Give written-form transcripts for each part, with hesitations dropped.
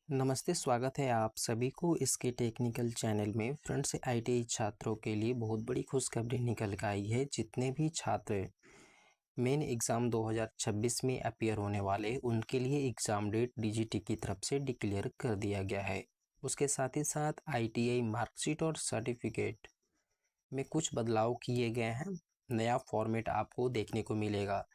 नमस्ते, स्वागत है आप सभी को इसके टेक्निकल चैनल में। फ्रेंड्स, आईटीआई छात्रों के लिए बहुत बड़ी खुशखबरी निकल कर आई है। जितने भी छात्र मेन एग्ज़ाम 2026 में अपीयर होने वाले, उनके लिए एग्ज़ाम डेट डीजीटी की तरफ से डिक्लेयर कर दिया गया है। उसके साथ ही साथ आईटीआई मार्कशीट और सर्टिफिकेट में कुछ बदलाव किए गए हैं। नया फॉर्मेट आपको देखने को मिलेगा।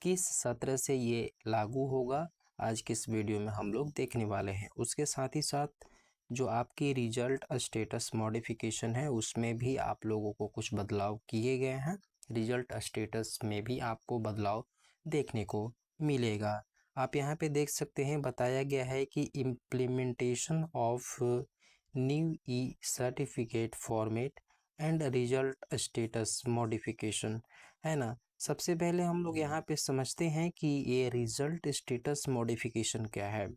किस सत्र से ये लागू होगा, आज की इस वीडियो में हम लोग देखने वाले हैं। उसके साथ ही साथ जो आपकी रिजल्ट स्टेटस मॉडिफिकेशन है, उसमें भी आप लोगों को कुछ बदलाव किए गए हैं। रिजल्ट स्टेटस में भी आपको बदलाव देखने को मिलेगा। आप यहाँ पे देख सकते हैं, बताया गया है कि implementation of new E certificate format and result status modification, है ना। सबसे पहले हम लोग यहाँ पे समझते हैं कि ये रिजल्ट स्टेटस मॉडिफिकेशन क्या है।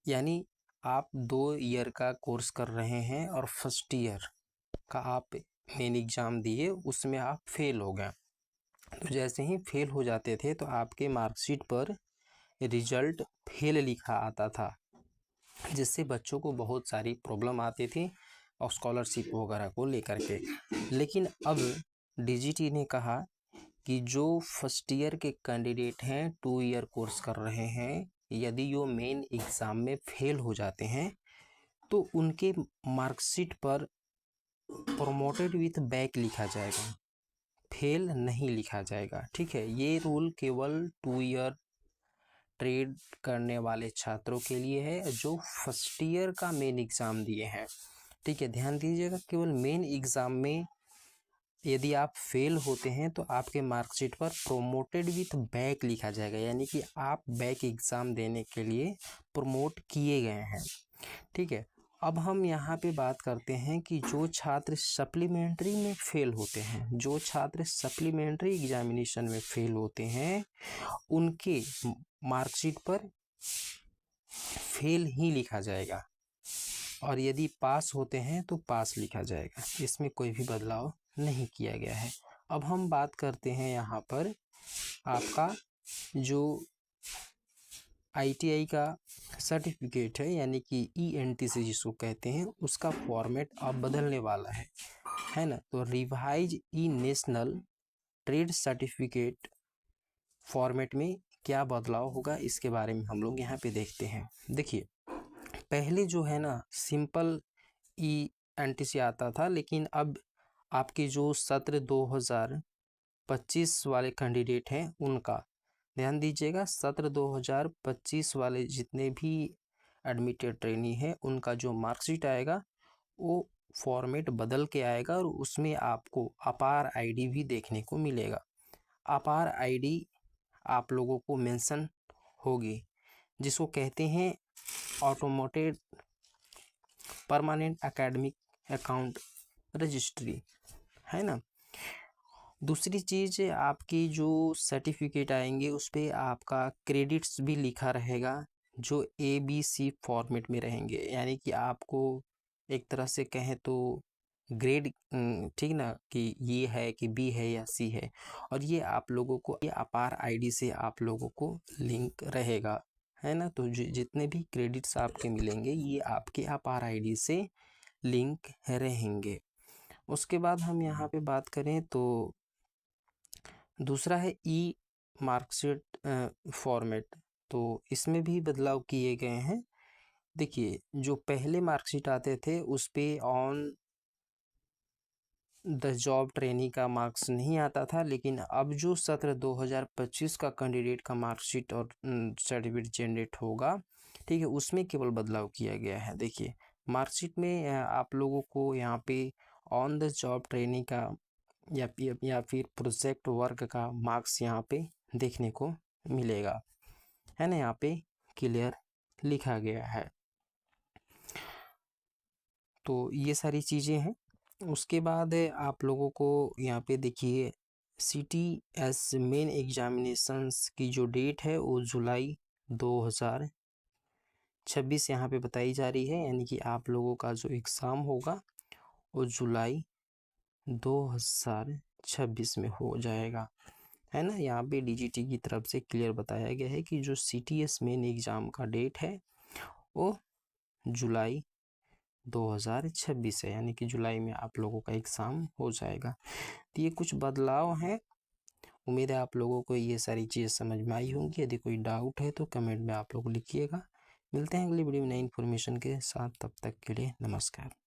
यानी आप 2 ईयर का कोर्स कर रहे हैं और फर्स्ट ईयर का आप मेन एग्ज़ाम दिए, उसमें आप फेल हो गए। तो जैसे ही फेल हो जाते थे तो आपके मार्कशीट पर रिजल्ट फेल लिखा आता था, जिससे बच्चों को बहुत सारी प्रॉब्लम आती थी और स्कॉलरशिप वगैरह को लेकर के। लेकिन अब डीजीटी ने कहा कि जो फर्स्ट ईयर के कैंडिडेट हैं, 2 ईयर कोर्स कर रहे हैं, यदि वो मेन एग्ज़ाम में फेल हो जाते हैं तो उनके मार्कशीट पर प्रमोटेड विथ बैक लिखा जाएगा, फेल नहीं लिखा जाएगा। ठीक है, ये रूल केवल 2 ईयर ट्रेड करने वाले छात्रों के लिए है जो फर्स्ट ईयर का मेन एग्ज़ाम दिए हैं। ठीक है, ध्यान दीजिएगा, केवल मेन एग्ज़ाम में यदि आप फेल होते हैं तो आपके मार्कशीट पर प्रोमोटेड विथ बैक लिखा जाएगा, यानी कि आप बैक एग्ज़ाम देने के लिए प्रमोट किए गए हैं। ठीक है, अब हम यहाँ पे बात करते हैं कि जो छात्र सप्लीमेंट्री में फेल होते हैं, जो छात्र सप्लीमेंट्री एग्जामिनेशन में फेल होते हैं, उनके मार्कशीट पर फेल ही लिखा जाएगा, और यदि पास होते हैं तो पास लिखा जाएगा। इसमें कोई भी बदलाव नहीं किया गया है। अब हम बात करते हैं यहाँ पर आपका जो आईटीआई का सर्टिफिकेट है, यानी कि ईएनटीसी जिसको कहते हैं, उसका फॉर्मेट अब बदलने वाला है ना। तो रिवाइज ई नेशनल ट्रेड सर्टिफिकेट फॉर्मेट में क्या बदलाव होगा, इसके बारे में हम लोग यहाँ पे देखते हैं। देखिए, पहले जो है ना, सिंपल ईएनटीसी आता था, लेकिन अब आपके जो सत्र 2025 वाले कैंडिडेट हैं, उनका ध्यान दीजिएगा, सत्र 2025 वाले जितने भी एडमिटेड ट्रेनी हैं, उनका जो मार्कशीट आएगा वो फॉर्मेट बदल के आएगा, और उसमें आपको अपार आईडी भी देखने को मिलेगा। अपार आईडी आप लोगों को मेंशन होगी, जिसको कहते हैं automated permanent academic account registry, है ना। दूसरी चीज़, आपकी जो सर्टिफिकेट आएंगे उस पर आपका क्रेडिट्स भी लिखा रहेगा, जो ABC फॉर्मेट में रहेंगे, यानी कि आपको एक तरह से कहें तो ग्रेड, ठीक ना, कि ये है कि B है या C है, और ये आप लोगों को ये अपार आईडी से आप लोगों को लिंक रहेगा, है ना। तो जितने भी क्रेडिट्स आपके मिलेंगे, ये आपके अपार आईडी से लिंक रहेंगे। उसके बाद हम यहाँ पे बात करें तो दूसरा है ई मार्कशीट फॉर्मेट, तो इसमें भी बदलाव किए गए हैं। देखिए, जो पहले मार्कशीट आते थे उस पे ऑन द जॉब ट्रेनिंग का मार्क्स नहीं आता था, लेकिन अब जो सत्र 2025 का कैंडिडेट का मार्कशीट और सर्टिफिकेट जनरेट होगा, ठीक है, उसमें केवल बदलाव किया गया है। देखिए, मार्कशीट में आप लोगों को यहाँ पे ऑन द जॉब ट्रेनिंग का या फिर प्रोजेक्ट वर्क का मार्क्स यहाँ पे देखने को मिलेगा, है ना। यहाँ पे क्लियर लिखा गया है। तो ये सारी चीज़ें हैं। उसके बाद आप लोगों को यहाँ पे देखिए, CTS मेन एग्जामिनेशंस की जो डेट है वो जुलाई 2026 यहाँ पे बताई जा रही है, यानी कि आप लोगों का जो एग्ज़ाम होगा वो जुलाई 2026 में हो जाएगा, है ना। यहाँ पे डीजीटी की तरफ से क्लियर बताया गया है कि जो CTS मेन एग्ज़ाम का डेट है वो जुलाई 2026 है, यानी कि जुलाई में आप लोगों का एग्ज़ाम हो जाएगा। तो ये कुछ बदलाव हैं। उम्मीद है आप लोगों को ये सारी चीज़ समझ में आई होंगी। यदि कोई डाउट है तो कमेंट में आप लोग लिखिएगा। मिलते हैं अगली वीडियो में नई इन्फॉर्मेशन के साथ, तब तक के लिए नमस्कार।